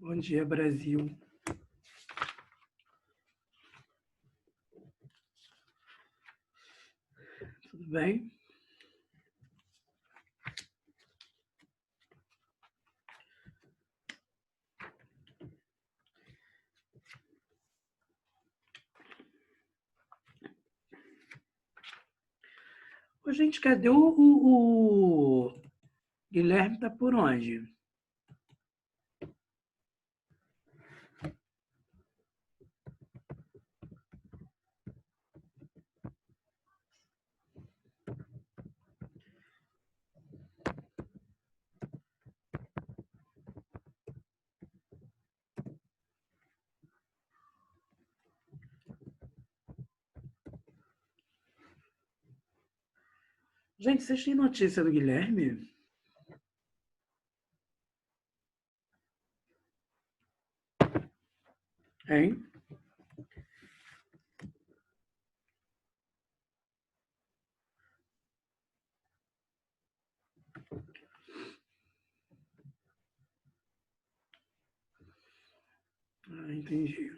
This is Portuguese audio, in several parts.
Bom dia, Brasil. Tudo bem? Ô, gente, cadê o Guilherme? Tá por onde? Gente, vocês têm notícia do Guilherme? Hein? Ah, entendi.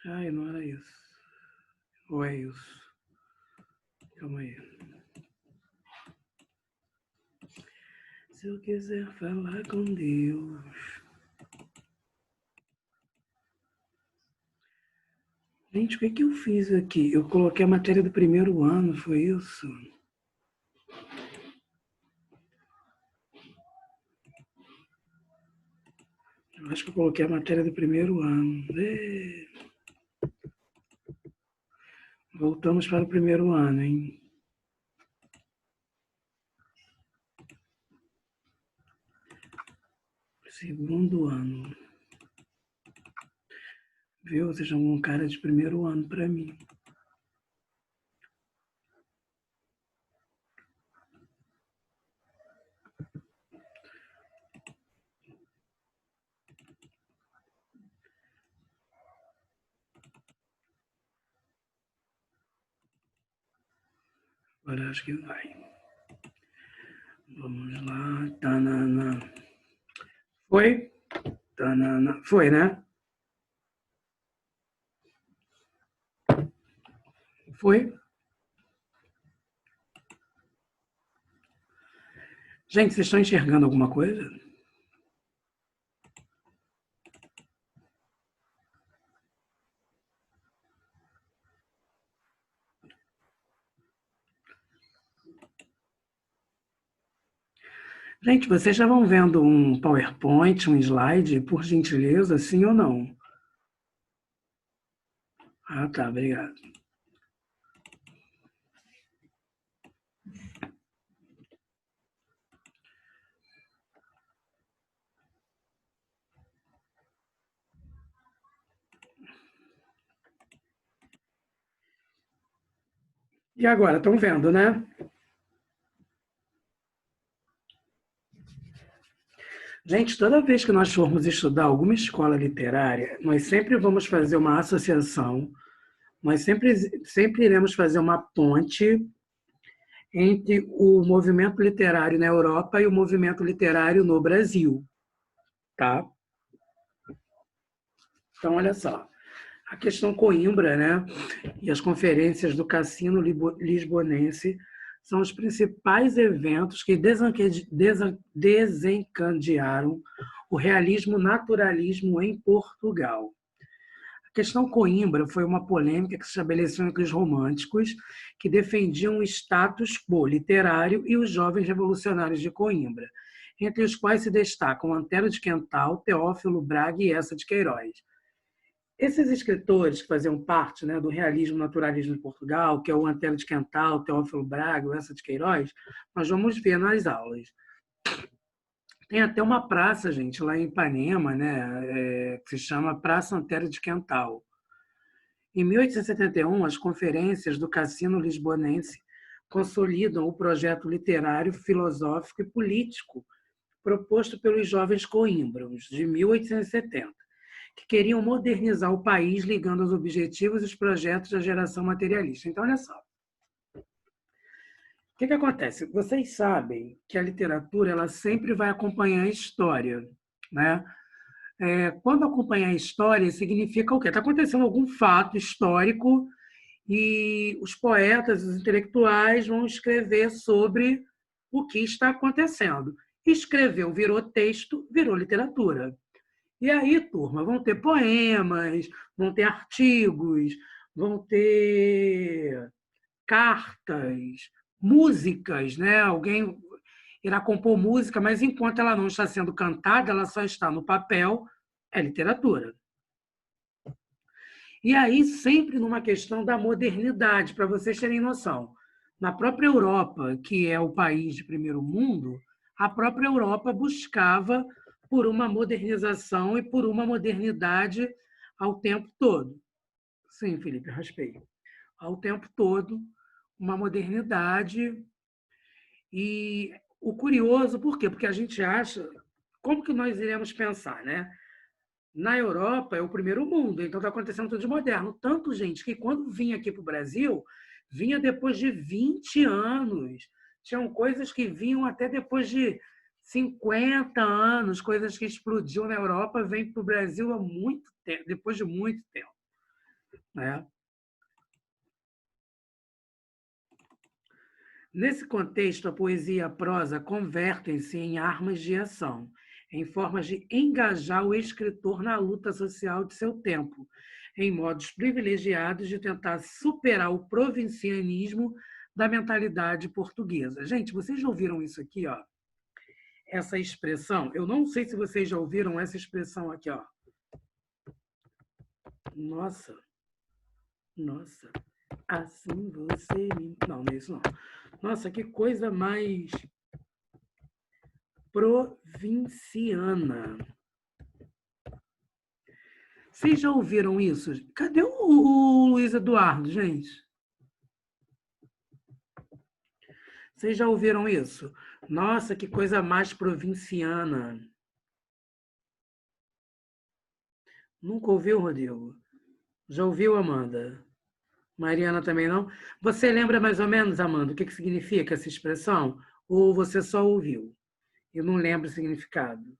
Ai, não era isso. Ou é isso? Calma aí. Se eu quiser falar com Deus. Gente, o que eu fiz aqui? Eu coloquei a matéria do primeiro ano, foi isso? Eu acho que eu coloquei a matéria do primeiro ano. Voltamos para o primeiro ano, hein? Segundo ano. Viu? Vocês chamam um cara de primeiro ano para mim. Agora acho que vai. Vamos lá. Tanana. Foi? Tanana. Foi, né? Foi? Gente, vocês estão enxergando alguma coisa? Gente, vocês já vão vendo um PowerPoint, um slide, por gentileza, sim ou não? Ah, tá, obrigado. E agora, estão vendo, né? Gente, toda vez que nós formos estudar alguma escola literária, nós sempre vamos fazer uma associação, nós sempre iremos fazer uma ponte entre o movimento literário na Europa e o movimento literário no Brasil, tá? Então, olha só, a questão Coimbra, né, e as conferências do Cassino Lisbonense são os principais eventos que desencadearam o realismo naturalismo em Portugal. A questão Coimbra foi uma polêmica que se estabeleceu entre os românticos, que defendiam o status quo literário, e os jovens revolucionários de Coimbra, entre os quais se destacam Antero de Quental, Teófilo Braga e Eça de Queiroz. Esses escritores que faziam parte, né, do realismo naturalismo em Portugal, que é o Antero de Quental, Teófilo Braga, o Eça de Queiroz, nós vamos ver nas aulas. Tem até uma praça, gente, lá em Ipanema, né, que se chama Praça Antero de Quental. Em 1871, as conferências do Cassino Lisbonense consolidam o projeto literário, filosófico e político proposto pelos jovens coímbros, de 1870, que queriam modernizar o país, ligando os objetivos e os projetos da geração materialista. Então, olha só. O que acontece? Vocês sabem que a literatura ela sempre vai acompanhar a história, né? Quando acompanhar a história, significa o quê? Está acontecendo algum fato histórico e os poetas, os intelectuais vão escrever sobre o que está acontecendo. Escreveu, virou texto, virou literatura. E aí, turma, vão ter poemas, vão ter artigos, vão ter cartas, músicas, né? Alguém irá compor música, mas enquanto ela não está sendo cantada, ela só está no papel, é literatura. E aí, sempre numa questão da modernidade, para vocês terem noção. Na própria Europa, que é o país de primeiro mundo, a própria Europa buscava por uma modernização e por uma modernidade ao tempo todo. Sim, Felipe, raspei. Ao tempo todo, uma modernidade. E o curioso, por quê? Porque a gente acha, como que nós iremos pensar, né? Na Europa é o primeiro mundo, então está acontecendo tudo de moderno. Tanto, gente, que quando vinha aqui para o Brasil, vinha depois de 20 anos. Tinham coisas que vinham até depois de 50 anos, coisas que explodiu na Europa, vem para o Brasil há muito tempo, depois de muito tempo. Né? Nesse contexto, a poesia e a prosa convertem-se em armas de ação, em formas de engajar o escritor na luta social de seu tempo, em modos privilegiados de tentar superar o provincianismo da mentalidade portuguesa. Gente, vocês já ouviram isso aqui, ó? Essa expressão? Eu não sei se vocês já ouviram essa expressão aqui, ó. Nossa, nossa, assim você me... Não, não é isso não. Nossa, que coisa mais provinciana. Vocês já ouviram isso? Cadê o Luiz Eduardo, gente? Vocês já ouviram isso? Nossa, que coisa mais provinciana. Nunca ouviu, Rodrigo? Já ouviu, Amanda? Mariana também não? Você lembra mais ou menos, Amanda, o que significa essa expressão? Ou você só ouviu? Eu não lembro o significado.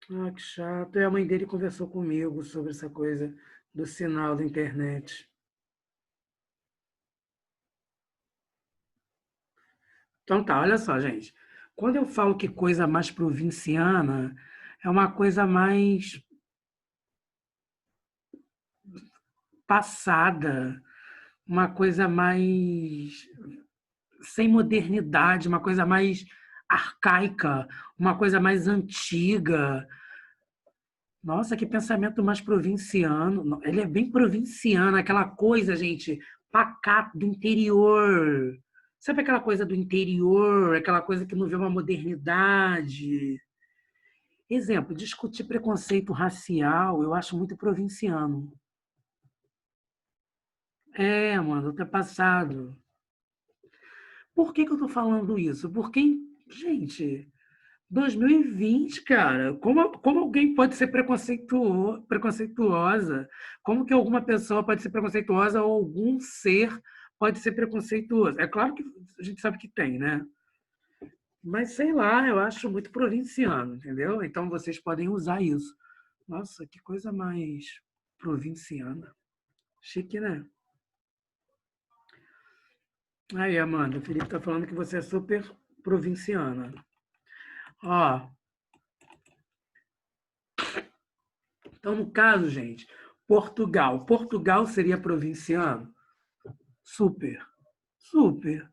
Ah, que chato. A mãe dele conversou comigo sobre essa coisa do sinal da internet. Então tá, olha só, gente. Quando eu falo que coisa mais provinciana, é uma coisa mais passada, uma coisa mais sem modernidade, uma coisa mais arcaica, uma coisa mais antiga. Nossa, que pensamento mais provinciano. Ele é bem provinciano, aquela coisa, gente, pacato do interior. Sabe aquela coisa do interior, aquela coisa que não vê uma modernidade? Exemplo, discutir preconceito racial, eu acho muito provinciano. Mano, ultrapassado. Por que eu tô falando isso? Porque, gente, 2020, cara, como alguém pode ser preconceituosa? Como que alguma pessoa pode ser preconceituosa ou algum ser pode ser preconceituoso? É claro que a gente sabe que tem, né? Mas sei lá, eu acho muito provinciano, entendeu? Então vocês podem usar isso. Nossa, que coisa mais provinciana. Chique, né? Aí, Amanda, o Felipe tá falando que você é super provinciana. Ó, então, no caso, gente, Portugal. Portugal seria provinciano? Super. Super.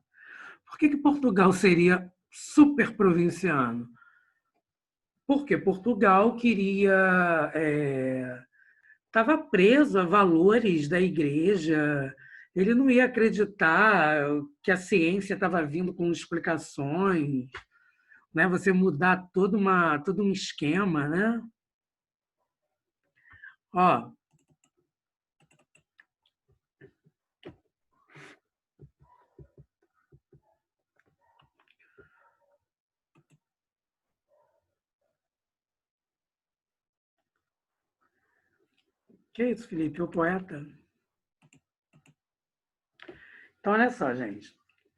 Por que Portugal seria super provinciano? Porque Portugal queria. Estava preso a valores da igreja. Ele não ia acreditar que a ciência estava vindo com explicações, né? Você mudar todo um esquema, né? Ó, Que isso, Felipe? O poeta? Então, olha só, gente.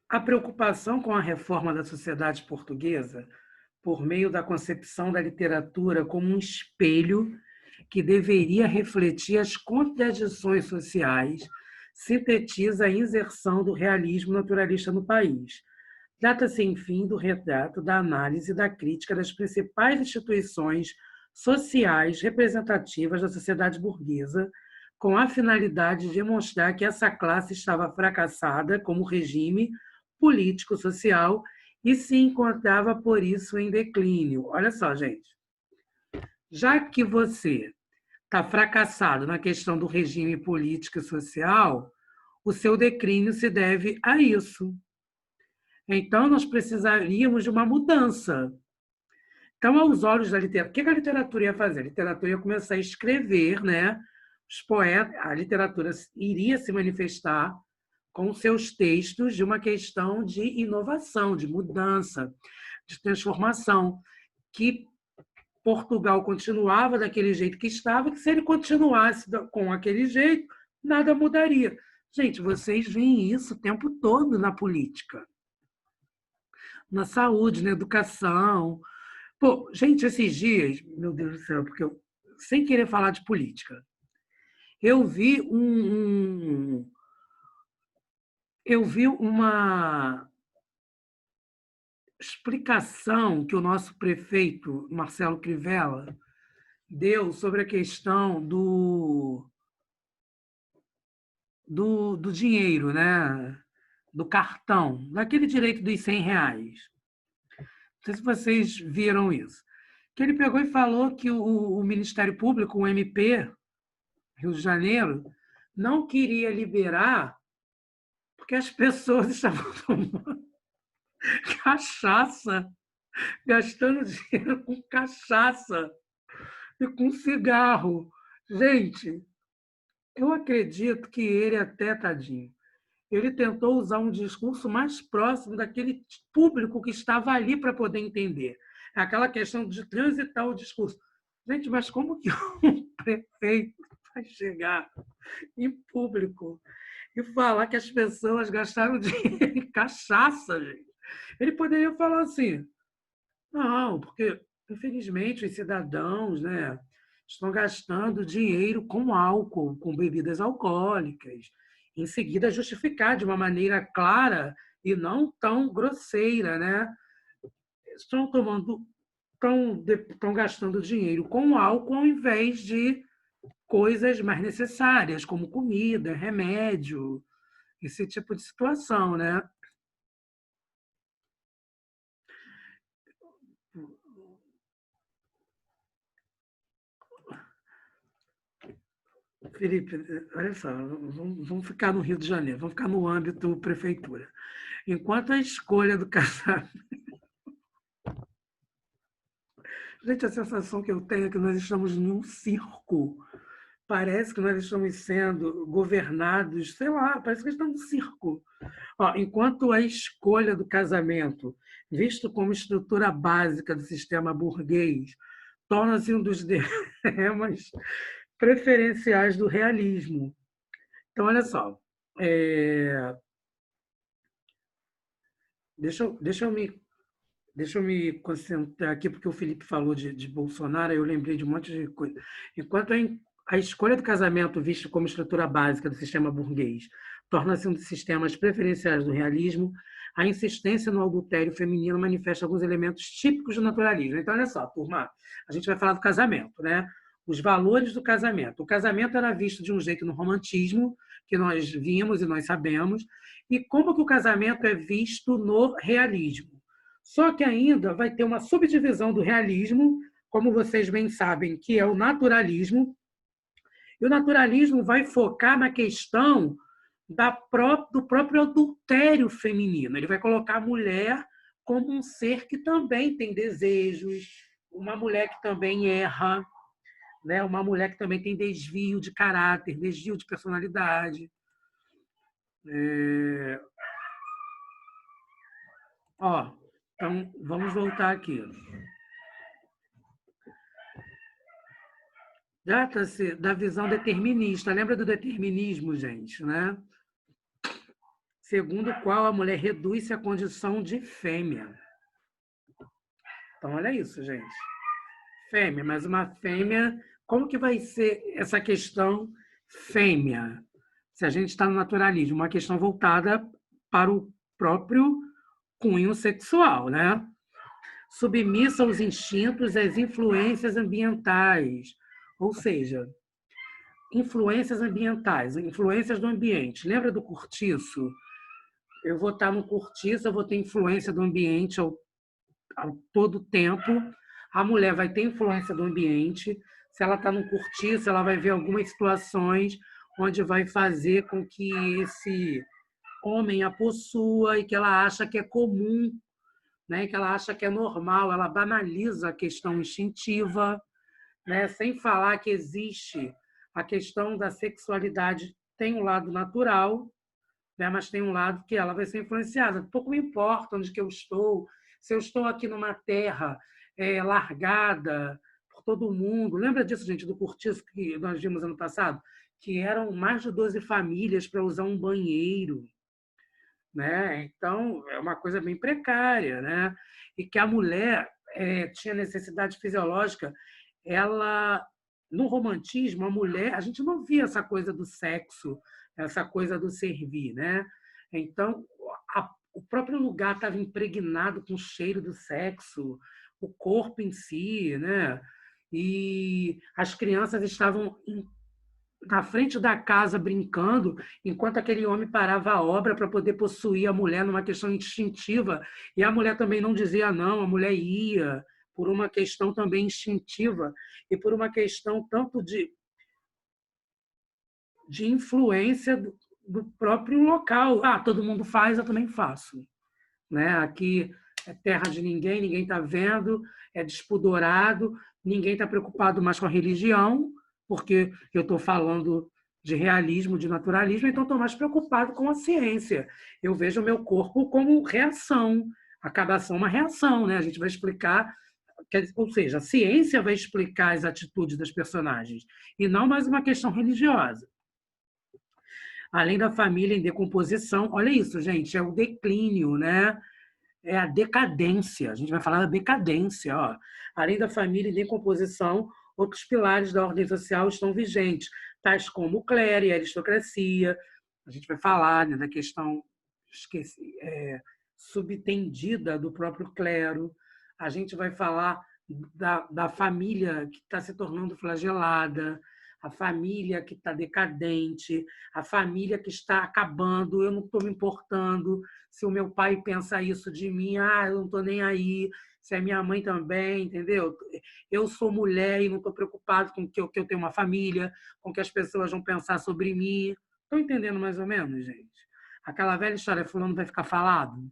A preocupação com a reforma da sociedade portuguesa, por meio da concepção da literatura como um espelho que deveria refletir as contradições sociais, sintetiza a inserção do realismo naturalista no país. Trata-se, enfim, do retrato da análise e da crítica das principais instituições sociais representativas da sociedade burguesa, com a finalidade de demonstrar que essa classe estava fracassada como regime político-social e se encontrava, por isso, em declínio. Olha só, gente, já que você está fracassado na questão do regime político e social, o seu declínio se deve a isso. Então, nós precisaríamos de uma mudança. Então, aos olhos da literatura, o que a literatura ia fazer? A literatura ia começar a escrever, né? Os poetas, a literatura iria se manifestar com seus textos de uma questão de inovação, de mudança, de transformação, que Portugal continuava daquele jeito que estava, que se ele continuasse com aquele jeito, nada mudaria. Gente, vocês veem isso o tempo todo na política, na saúde, na educação. Pô, gente, esses dias, meu Deus do céu, porque eu, sem querer falar de política, eu vi eu vi uma explicação que o nosso prefeito, Marcelo Crivella, deu sobre a questão do dinheiro, né? Do cartão, daquele direito dos R$ 100. Não sei se vocês viram isso. Que ele pegou e falou que o Ministério Público, o MP, Rio de Janeiro, não queria liberar porque as pessoas estavam tomando cachaça, gastando dinheiro com cachaça e com cigarro. Gente, eu acredito que ele até, tadinho, ele tentou usar um discurso mais próximo daquele público que estava ali para poder entender. É aquela questão de transitar o discurso. Gente, mas como que um prefeito vai chegar em público e falar que as pessoas gastaram dinheiro em cachaça, gente? Ele poderia falar assim, não, porque, infelizmente, os cidadãos, né, estão gastando dinheiro com álcool, com bebidas alcoólicas. Em seguida, justificar de uma maneira clara e não tão grosseira, né? Estão tomando, estão gastando dinheiro com álcool ao invés de coisas mais necessárias, como comida, remédio, esse tipo de situação, né? Felipe, olha só, vamos ficar no Rio de Janeiro, vamos ficar no âmbito prefeitura. Enquanto a escolha do casamento. Gente, a sensação que eu tenho é que nós estamos em um circo. Parece que nós estamos sendo governados, sei lá, parece que estamos num circo. Ó, enquanto a escolha do casamento, visto como estrutura básica do sistema burguês, torna-se um dos temas preferenciais do realismo. Então, olha só, é, deixa eu me concentrar aqui, porque o Felipe falou de Bolsonaro, eu lembrei de um monte de coisa. Enquanto a escolha do casamento, vista como estrutura básica do sistema burguês, torna-se um dos sistemas preferenciais do realismo, a insistência no adultério feminino manifesta alguns elementos típicos do naturalismo. Então, olha só, turma, a gente vai falar do casamento, né? Os valores do casamento. O casamento era visto de um jeito no romantismo, que nós vimos e nós sabemos, e como que o casamento é visto no realismo. Só que ainda vai ter uma subdivisão do realismo, como vocês bem sabem, que é o naturalismo, e o naturalismo vai focar na questão do próprio adultério feminino. Ele vai colocar a mulher como um ser que também tem desejos, uma mulher que também erra, né? Uma mulher que também tem desvio de caráter, desvio de personalidade. É... Ó, então, vamos voltar aqui. Trata-se da visão determinista. Lembra do determinismo, gente, né? Segundo o qual a mulher reduz-se à condição de fêmea. Então, olha isso, gente. Fêmea, mas uma fêmea... Como que vai ser essa questão fêmea? Se a gente está no naturalismo, uma questão voltada para o próprio cunho sexual, né? Submissa aos instintos e às influências ambientais. Ou seja, influências ambientais, influências do ambiente. Lembra do cortiço? Eu vou estar no cortiço, eu vou ter influência do ambiente ao todo tempo. A mulher vai ter influência do ambiente. Se ela está no cortiço, ela vai ver algumas situações onde vai fazer com que esse homem a possua e que ela acha que é comum, né? Que ela acha que é normal, ela banaliza a questão instintiva, né? Sem falar que existe a questão da sexualidade, tem um lado natural, né? Mas tem um lado que ela vai ser influenciada. Pouco me importa onde que eu estou, se eu estou aqui numa terra largada por todo mundo. Lembra disso, gente, do cortiço que nós vimos ano passado? Que eram mais de 12 famílias para usar um banheiro, né? Então, é uma coisa bem precária, né? E que a mulher tinha necessidade fisiológica, ela no romantismo, a mulher, a gente não via essa coisa do sexo, essa coisa do servir, né? Então, o próprio lugar estava impregnado com o cheiro do sexo, o corpo em si, né? E as crianças estavam na frente da casa brincando, enquanto aquele homem parava a obra para poder possuir a mulher numa questão instintiva, e a mulher também não dizia não, a mulher ia por uma questão também instintiva e por uma questão tanto de influência do próprio local. Ah, todo mundo faz, eu também faço, né? Aqui é terra de ninguém, ninguém está vendo, é despudorado, ninguém está preocupado mais com a religião, porque eu estou falando de realismo, de naturalismo, então estou mais preocupado com a ciência. Eu vejo o meu corpo como reação, acaba sendo uma reação, né? A gente vai explicar, ou seja, a ciência vai explicar as atitudes das personagens, e não mais uma questão religiosa. Além da família em decomposição, olha isso, gente, é o declínio, né? É a decadência. A gente vai falar da decadência. Ó. Além da família em decomposição, outros pilares da ordem social estão vigentes, tais como o clero e a aristocracia. A gente vai falar, né, da questão subtendida do próprio clero. A gente vai falar da família que está se tornando flagelada, a família que está decadente, a família que está acabando. Eu não estou me importando se o meu pai pensa isso de mim, eu não estou nem aí, se a minha mãe também, entendeu? Eu sou mulher e não estou preocupado com que eu tenho uma família, com que as pessoas vão pensar sobre mim. Estão entendendo mais ou menos, gente? Aquela velha história, fulano vai ficar falado?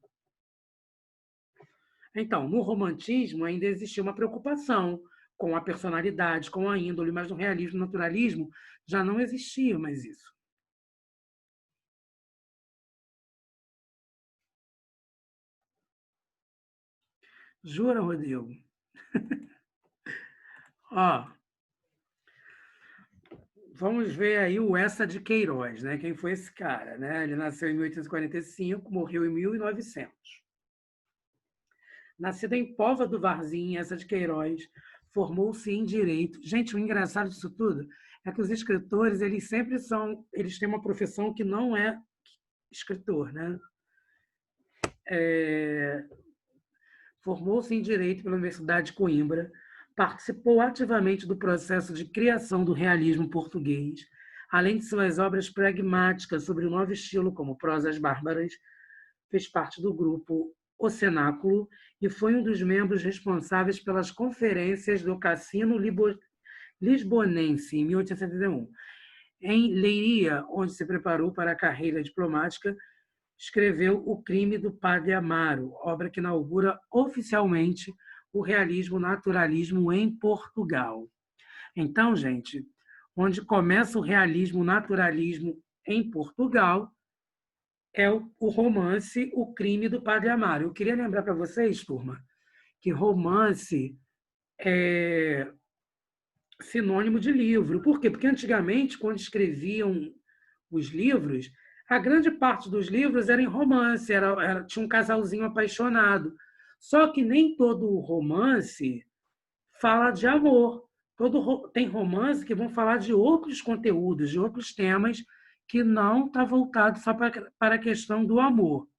Então, no romantismo ainda existia uma preocupação com a personalidade, com a índole, mas no realismo, no naturalismo, já não existia mais isso. Jura, Rodrigo? Ó, vamos ver aí o Essa de Queiroz, né? Quem foi esse cara, né? Ele nasceu em 1845, morreu em 1900. Nascido em Póvoa do Varzim, Essa de Queiroz formou-se em direito. Gente, o engraçado disso tudo é que os escritores, eles têm uma profissão que não é escritor, né? Formou-se em direito pela Universidade de Coimbra, participou ativamente do processo de criação do realismo português, além de suas obras pragmáticas sobre o novo estilo, como Prosas Bárbaras, fez parte do grupo O Cenáculo e foi um dos membros responsáveis pelas conferências do Cassino Lisbonense, em 1871. Em Leiria, onde se preparou para a carreira diplomática, escreveu O Crime do Padre Amaro, obra que inaugura oficialmente o realismo naturalismo em Portugal. Então, gente, onde começa o realismo naturalismo em Portugal é o romance O Crime do Padre Amaro. Eu queria lembrar para vocês, turma, que romance sinônimo de livro. Por quê? Porque antigamente, quando escreviam os livros, a grande parte dos livros era em romance, tinha um casalzinho apaixonado. Só que nem todo romance fala de amor. Tem romance que vão falar de outros conteúdos, de outros temas, que não está voltado só para a questão do amor.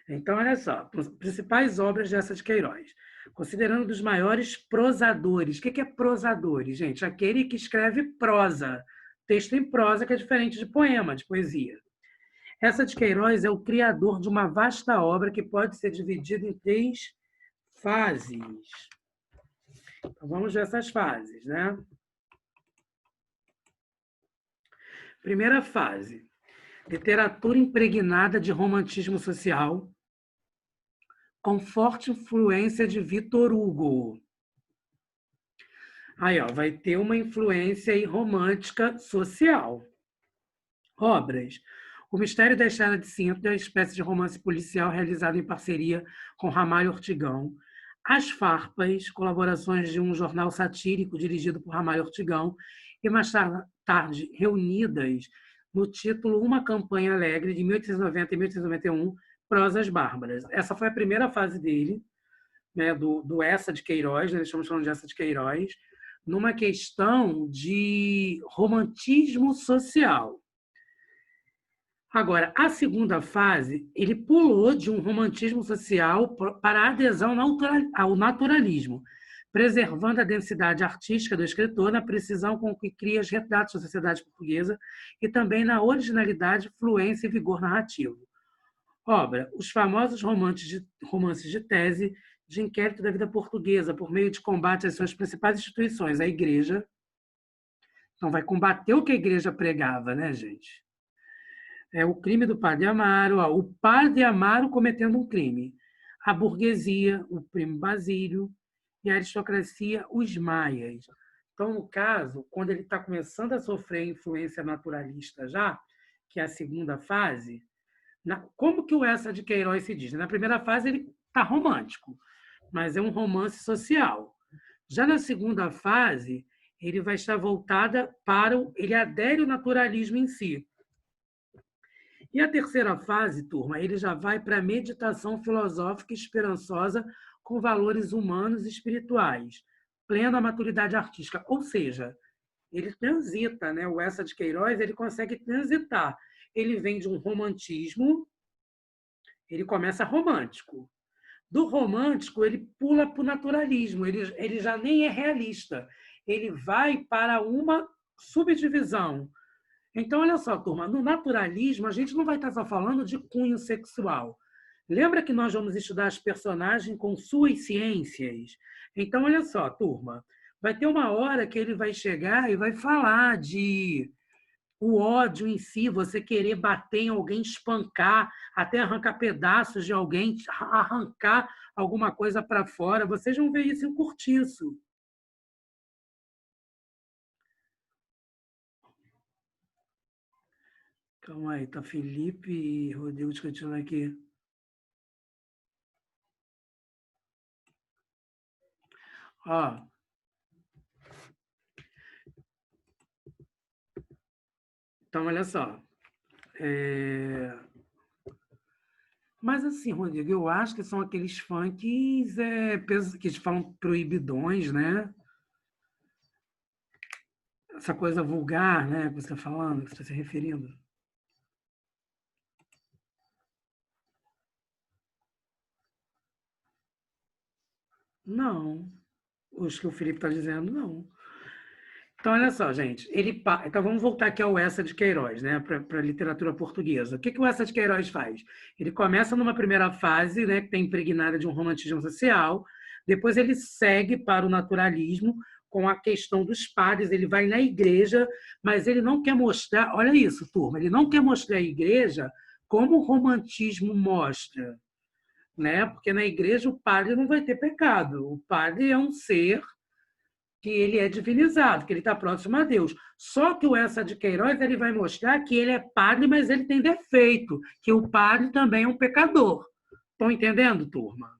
Então, olha só, principais obras de Eça de Queiroz. Considerando dos maiores prosadores. O que é prosadores, gente? Aquele que escreve prosa. Texto em prosa, que é diferente de poema, de poesia. Eça de Queiroz é o criador de uma vasta obra que pode ser dividida em 3 fases. Então, vamos ver essas fases, né? Primeira fase, literatura impregnada de romantismo social, com forte influência de Victor Hugo. Aí, ó, vai ter uma influência aí romântica social. Obras. O Mistério da Estrada de Cinto é uma espécie de romance policial realizado em parceria com Ramalho Ortigão. As Farpas, colaborações de um jornal satírico dirigido por Ramalho Ortigão, e mais tarde reunidas no título Uma Campanha Alegre, de 1890 e 1891, Prosas Bárbaras. Essa foi a primeira fase dele, né, do Eça de Queiroz, né, estamos falando de Eça de Queiroz, numa questão de romantismo social. Agora, a segunda fase, ele pulou de um romantismo social para a adesão ao naturalismo, preservando a densidade artística do escritor na precisão com que cria os retratos da sociedade portuguesa e também na originalidade, fluência e vigor narrativo. Obra, os famosos romances de tese de inquérito da vida portuguesa, por meio de combate às suas principais instituições, a Igreja. Então, vai combater o que a Igreja pregava, né, gente? É o crime do padre Amaro, ó, o padre Amaro cometendo um crime. A burguesia, o primo Basílio, e a aristocracia, os maias. Então, no caso, quando ele está começando a sofrer influência naturalista já, que é a segunda fase, como que o Eça de Queiroz se diz? Na primeira fase ele está romântico, mas é um romance social. Já na segunda fase, ele vai estar voltada para ele adere ao naturalismo em si. E a terceira fase, turma, ele já vai para a meditação filosófica e esperançosa com valores humanos e espirituais, plena maturidade artística. Ou seja, ele transita, né? O Eça de Queiroz ele consegue transitar. Ele vem de um romantismo, ele começa romântico. Do romântico, ele pula para o naturalismo, ele já nem é realista. Ele vai para uma subdivisão. Então, olha só, turma, no naturalismo, a gente não vai estar só falando de cunho sexual. Lembra que nós vamos estudar as personagens com suas ciências? Então, olha só, turma, vai ter uma hora que ele vai chegar e vai falar de o ódio em si, você querer bater em alguém, espancar, até arrancar pedaços de alguém, arrancar alguma coisa para fora. Vocês vão ver isso em Cortiço. Calma aí, tá Felipe e Rodrigo discutindo aqui. Ó. Então, olha só. Mas assim, Rodrigo, eu acho que são aqueles funks que eles falam proibidões, né? Essa coisa vulgar, né? Que você está falando, que você está se referindo. Não. Os que o Felipe está dizendo, não. Então, olha só, gente. Então, vamos voltar aqui ao Eça de Queiroz, né? Para a literatura portuguesa. O que o Eça de Queiroz faz? Ele começa numa primeira fase, né? Que tem impregnada de um romantismo social. Depois ele segue para o naturalismo, com a questão dos padres. Ele vai na igreja, mas ele não quer mostrar. Olha isso, turma. Ele não quer mostrar a igreja como o romantismo mostra, né? Porque na igreja o padre não vai ter pecado. O padre é um ser que ele é divinizado, que ele está próximo a Deus. Só que o Eça de Queiroz ele vai mostrar que ele é padre, mas ele tem defeito, que o padre também é um pecador. Estão entendendo, turma?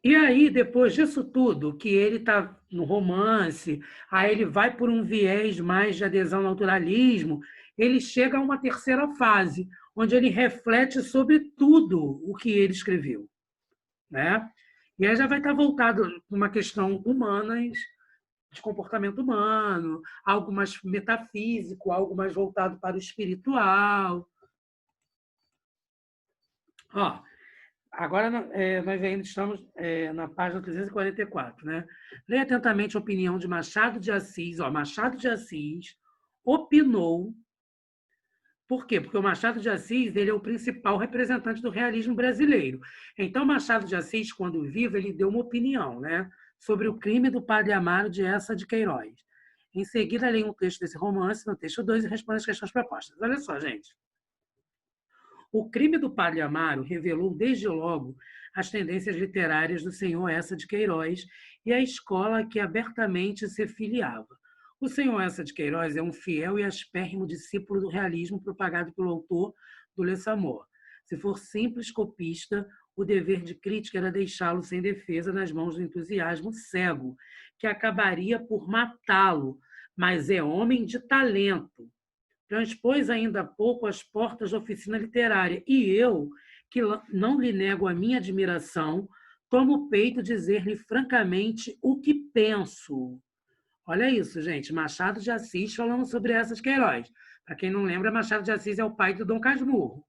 E aí, depois disso tudo, que ele está no romance, aí ele vai por um viés mais de adesão ao naturalismo, ele chega a uma terceira fase, onde ele reflete sobre tudo o que ele escreveu, né? E aí já vai estar voltado para uma questão humanas, de comportamento humano, algo mais metafísico, algo mais voltado para o espiritual. Ó, agora nós ainda estamos na página 344, né? Leia atentamente a opinião de Machado de Assis. Ó, Machado de Assis opinou. Por quê? Porque o Machado de Assis ele é o principal representante do realismo brasileiro. Então, Machado de Assis, quando vivo, ele deu uma opinião, né, sobre o crime do padre Amaro de Eça de Queiroz. Em seguida, leia um texto desse romance, no texto 2, e responde as questões propostas. Olha só, gente. O crime do padre Amaro revelou desde logo as tendências literárias do senhor Eça de Queiroz e a escola a que abertamente se filiava. O senhor Eça de Queiroz é um fiel e aspérrimo discípulo do realismo propagado pelo autor do Le Samor. Se for simples copista, o dever de crítica era deixá-lo sem defesa nas mãos do entusiasmo cego, que acabaria por matá-lo, mas é homem de talento. Transpôs ainda há pouco as portas da oficina literária. E eu, que não lhe nego a minha admiração, tomo o peito dizer-lhe francamente o que penso. Olha isso, gente. Machado de Assis falando sobre essas Queiroz. Para quem não lembra, Machado de Assis é o pai do Dom Casmurro.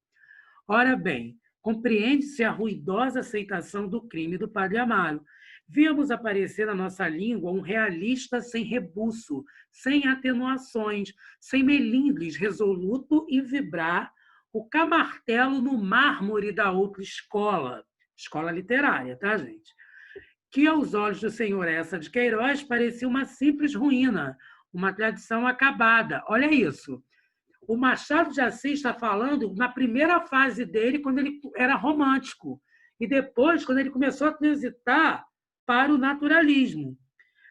Ora bem, compreende-se a ruidosa aceitação do crime do padre Amaro. Víamos aparecer na nossa língua um realista sem rebuço, sem atenuações, sem melindres, resoluto e vibrar o camartelo no mármore da outra escola, escola literária, tá, gente? Que aos olhos do senhor Eça de Queiroz parecia uma simples ruína, uma tradição acabada. Olha isso. O Machado de Assis está falando na primeira fase dele, quando ele era romântico, e depois, quando ele começou a transitar para o naturalismo.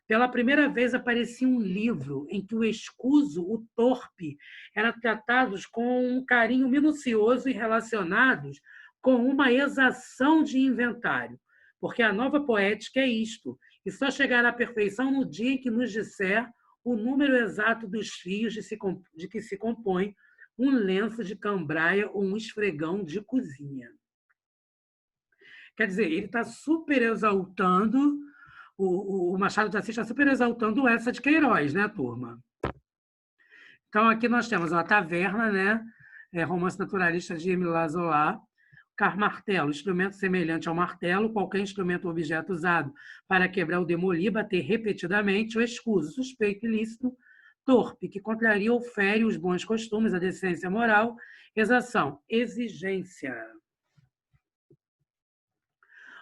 Pela primeira vez aparecia um livro em que o escuso, o torpe, eram tratados com um carinho minucioso e relacionados com uma exação de inventário. Porque a nova poética é isto, e só chegará à perfeição no dia em que nos disser o número exato dos fios de que se compõe um lenço de cambraia ou um esfregão de cozinha. Quer dizer, ele está super exaltando, o Machado de Assis está super exaltando essa de Queiroz, né, turma? Então, aqui nós temos a Taverna, né? Romance naturalista de Émile Zola. Martelo, instrumento semelhante ao martelo, qualquer instrumento ou objeto usado para quebrar ou demolir, bater repetidamente, o escuso, suspeito, ilícito, torpe, que contraria ou fere os bons costumes, a decência moral, exação, exigência.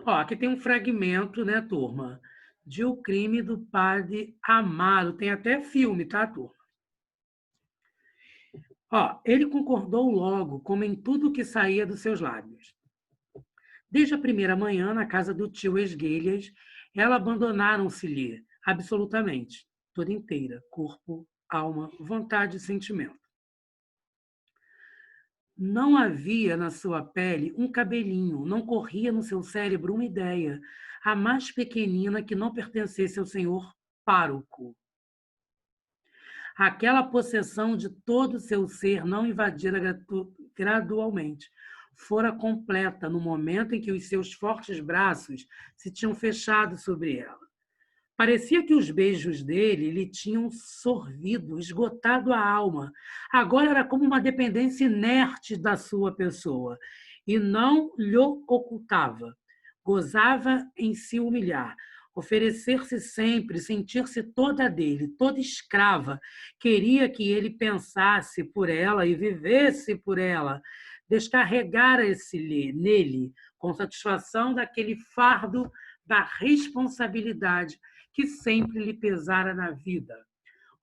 Ó, aqui tem um fragmento, né, turma, de O Crime do Padre Amaro. Tem até filme, tá, turma? Ó, ele concordou logo, como em tudo que saía dos seus lábios. Desde a primeira manhã, na casa do tio Esguelhas, ela abandonaram-se-lhe absolutamente, toda inteira, corpo, alma, vontade e sentimento. Não havia na sua pele um cabelinho, não corria no seu cérebro uma ideia, a mais pequenina que não pertencesse ao senhor pároco. Aquela possessão de todo o seu ser não invadira gradualmente. Fora completa no momento em que os seus fortes braços se tinham fechado sobre ela. Parecia que os beijos dele lhe tinham sorvido, esgotado a alma. Agora era como uma dependência inerte da sua pessoa, e não lhe ocultava. Gozava em se humilhar, oferecer-se sempre, sentir-se toda dele, toda escrava. Queria que ele pensasse por ela e vivesse por ela, descarregara-se nele com satisfação daquele fardo da responsabilidade que sempre lhe pesara na vida.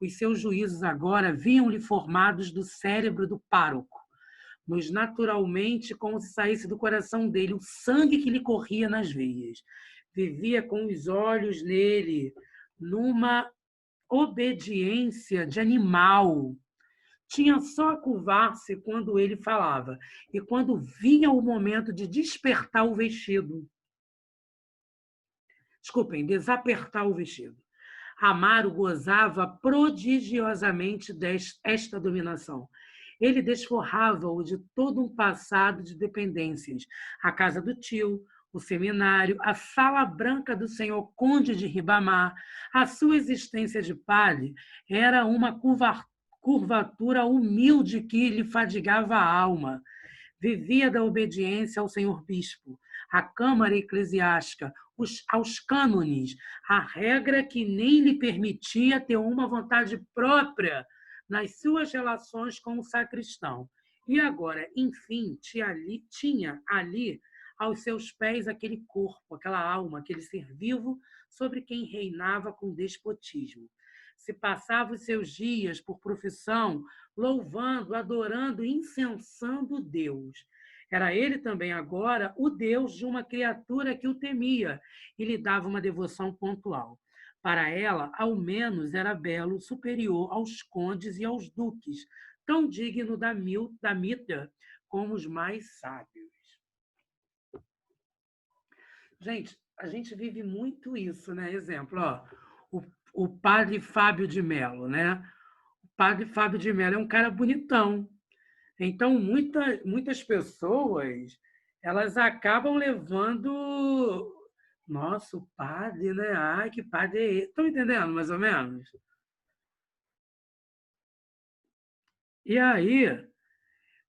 Os seus juízos agora vinham-lhe formados do cérebro do pároco, nos naturalmente como se saísse do coração dele o sangue que lhe corria nas veias. Vivia com os olhos nele, numa obediência de animal. Tinha só a curvar-se quando ele falava, e quando vinha o momento de despertar o vestido. desculpem, desapertar o vestido. Amaro gozava prodigiosamente desta dominação. Ele desforrava-o de todo um passado de dependências, a casa do tio, o seminário, a sala branca do senhor conde de Ribamar. A sua existência de padre era uma curvatura humilde que lhe fadigava a alma. Vivia da obediência ao senhor bispo, à câmara eclesiástica, aos cânones, a regra que nem lhe permitia ter uma vontade própria nas suas relações com o sacristão. E agora, enfim, tinha ali aos seus pés aquele corpo, aquela alma, aquele ser vivo sobre quem reinava com despotismo. Se passava os seus dias, por profissão, louvando, adorando, incensando Deus. Era ele também agora o Deus de uma criatura que o temia e lhe dava uma devoção pontual. Para ela, ao menos, era belo, superior aos condes e aos duques, tão digno da mitra como os mais sábios. Gente, a gente vive muito isso, né? Exemplo, ó, o padre Fábio de Mello, né? O padre Fábio de Mello é um cara bonitão. Então, muitas pessoas elas acabam levando. Nossa, o padre, né? Ai, que padre é esse? Estão entendendo, mais ou menos? E aí,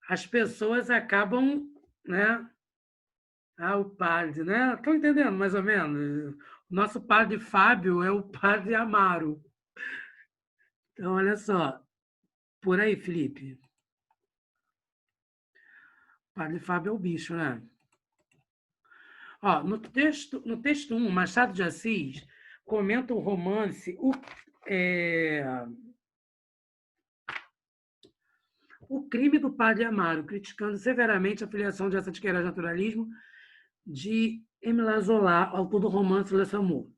as pessoas acabam, né? Ah, o padre, né? Estão entendendo, mais ou menos? O nosso padre Fábio é o padre Amaro. Então, olha só. Por aí, Felipe. O padre Fábio é o bicho, né? Ó, no texto 1, Machado de Assis comenta o romance O Crime do Padre Amaro, criticando severamente a filiação de Essa-de-Queiroz Naturalismo de Émile Zola, autor do romance Le Saumur.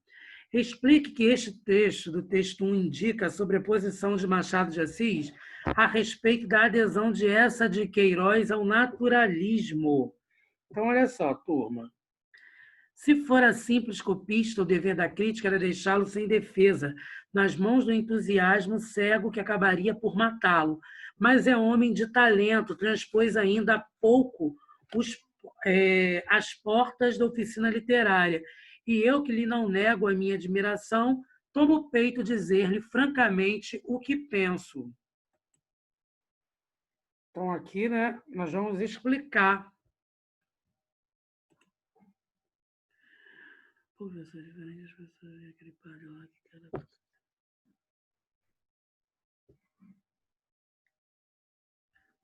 Explique que este trecho do texto 1 indica a sobreposição de Machado de Assis a respeito da adesão de Essa de Queiroz ao naturalismo. Então, olha só, turma. Se fora simples copista, o dever da crítica era deixá-lo sem defesa, nas mãos do entusiasmo cego que acabaria por matá-lo. Mas é homem de talento, transpôs ainda há pouco as portas da oficina literária. E eu, que lhe não nego a minha admiração, tomo o peito dizer-lhe francamente o que penso. Então, aqui, né, nós vamos explicar. Professor, diferente das pessoas, aquele padre lá que era.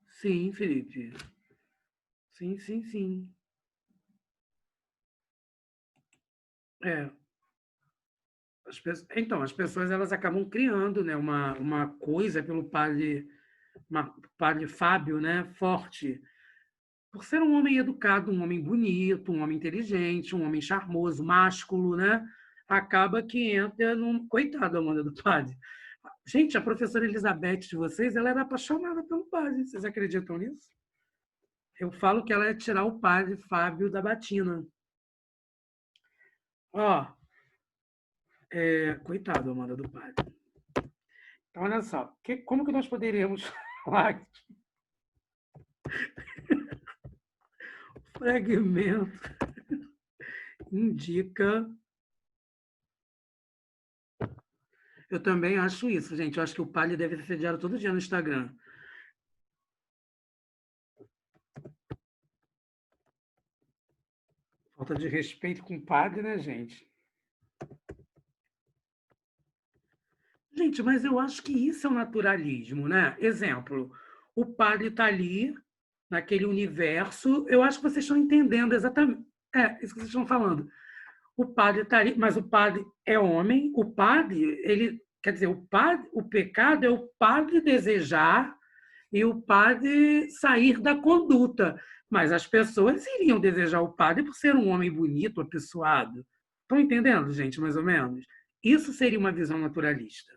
Sim, Felipe. Sim, sim, sim. É. Então, as pessoas elas acabam criando, né, uma coisa pelo padre Fábio, né, forte, por ser um homem educado, um homem bonito, um homem inteligente, um homem charmoso, másculo, né, acaba que entra num... Coitado, Amanda, do padre. Gente, a professora Elizabeth de vocês, ela era apaixonada pelo padre. Vocês acreditam nisso? Eu falo que ela ia tirar o padre Fábio da batina. Ó, coitado, Amanda, do padre. Então, olha só, como que nós poderíamos falar? Fragmento indica. Eu também acho isso, gente. Eu acho que o padre deve ser sediado todo dia no Instagram. Falta de respeito com o padre, né, gente? Gente, mas eu acho que isso é o naturalismo, né? Exemplo, o padre está ali, naquele universo. Eu acho que vocês estão entendendo exatamente. É, isso que vocês estão falando. O padre está ali, mas o padre é homem. O padre, ele, quer dizer, o pecado é o padre desejar e o padre sair da conduta. Mas as pessoas iriam desejar o padre por ser um homem bonito, apessoado. Estão entendendo, gente, mais ou menos? Isso seria uma visão naturalista.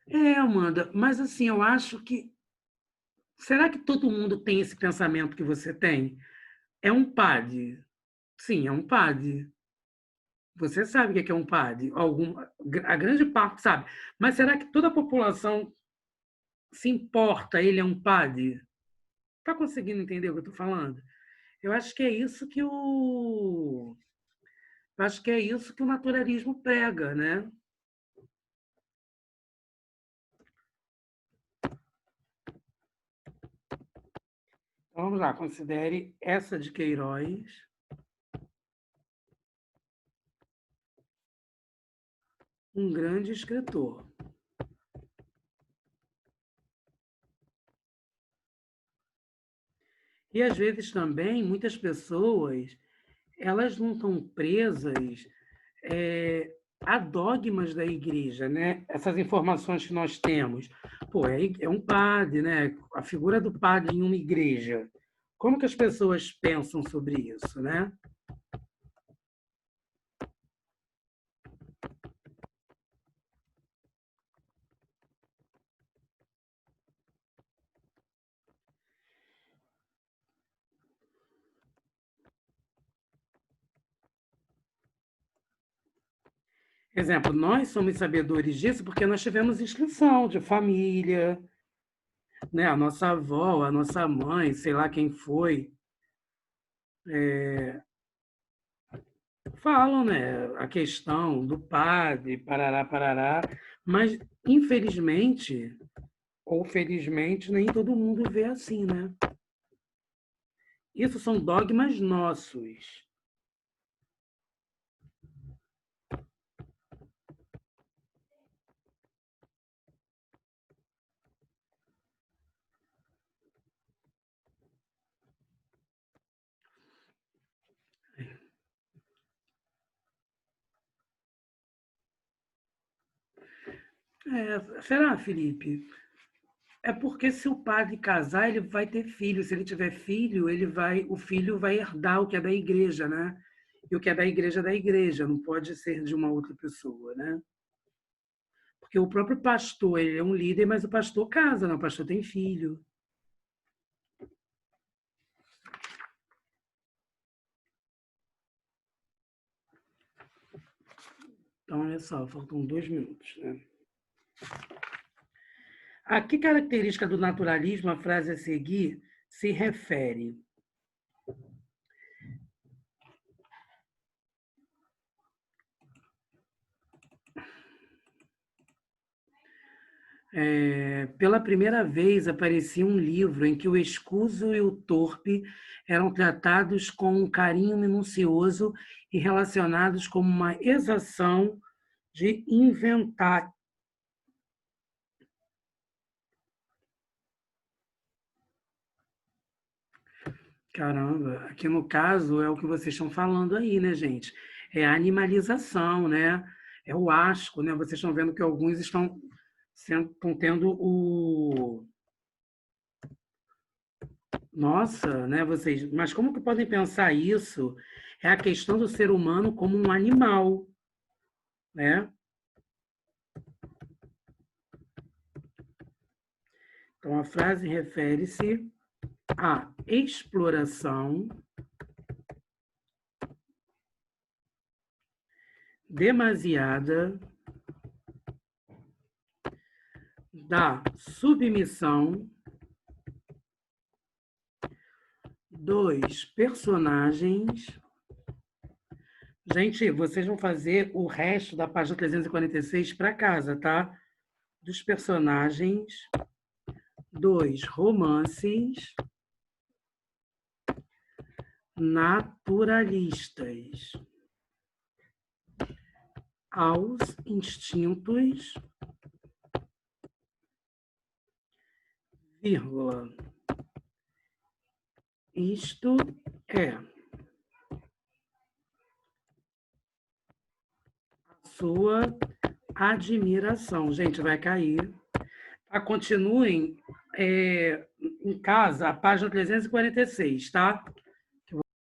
É, Amanda, mas assim, eu acho que. Será que todo mundo tem esse pensamento que você tem? É um PAD. Sim, é um PAD. Você sabe o que é um PAD? A grande parte sabe. Mas será que toda a população se importa? Ele é um PAD? Está conseguindo entender o que eu estou falando? Eu acho que é isso que o acho que é isso que o naturalismo prega, né? Então, vamos lá, considere essa de Queiroz um grande escritor. E às vezes também muitas pessoas elas não estão presas a dogmas da igreja, né? Essas informações que nós temos. Pô, é um padre, né? A figura do padre em uma igreja. Como que as pessoas pensam sobre isso, né? Exemplo, nós somos sabedores disso porque nós tivemos instrução de família, né? A nossa avó, a nossa mãe, sei lá quem foi, falam, né? A questão do padre, parará, parará, mas infelizmente ou felizmente nem todo mundo vê assim, né? Isso são dogmas nossos. Será, Felipe? É porque se o padre casar, ele vai ter filho. Se ele tiver filho, o filho vai herdar o que é da igreja, né? E o que é da igreja, não pode ser de uma outra pessoa, né? Porque o próprio pastor, ele é um líder, mas o pastor casa, não? O pastor tem filho. Então, olha só, faltam 2 minutos, né? A que característica do naturalismo a frase a seguir se refere? Pela primeira vez aparecia um livro em que o escuso e o torpe eram tratados com um carinho minucioso e relacionados como uma exação de inventar. Caramba, aqui no caso é o que vocês estão falando aí, né, gente? É a animalização, né? É o asco, né? Vocês estão vendo que alguns estão tendo o Nossa, né, vocês, mas como que podem pensar isso? É a questão do ser humano como um animal, né? Então a frase refere-se à exploração demasiada da submissão dos personagens. Gente, vocês vão fazer o resto da página 346 para casa, tá? Dos personagens dos romances naturalistas aos instintos, vírgula. Isto é a sua admiração. Gente, vai cair. Tá? Continuem em casa, a página 346, tá?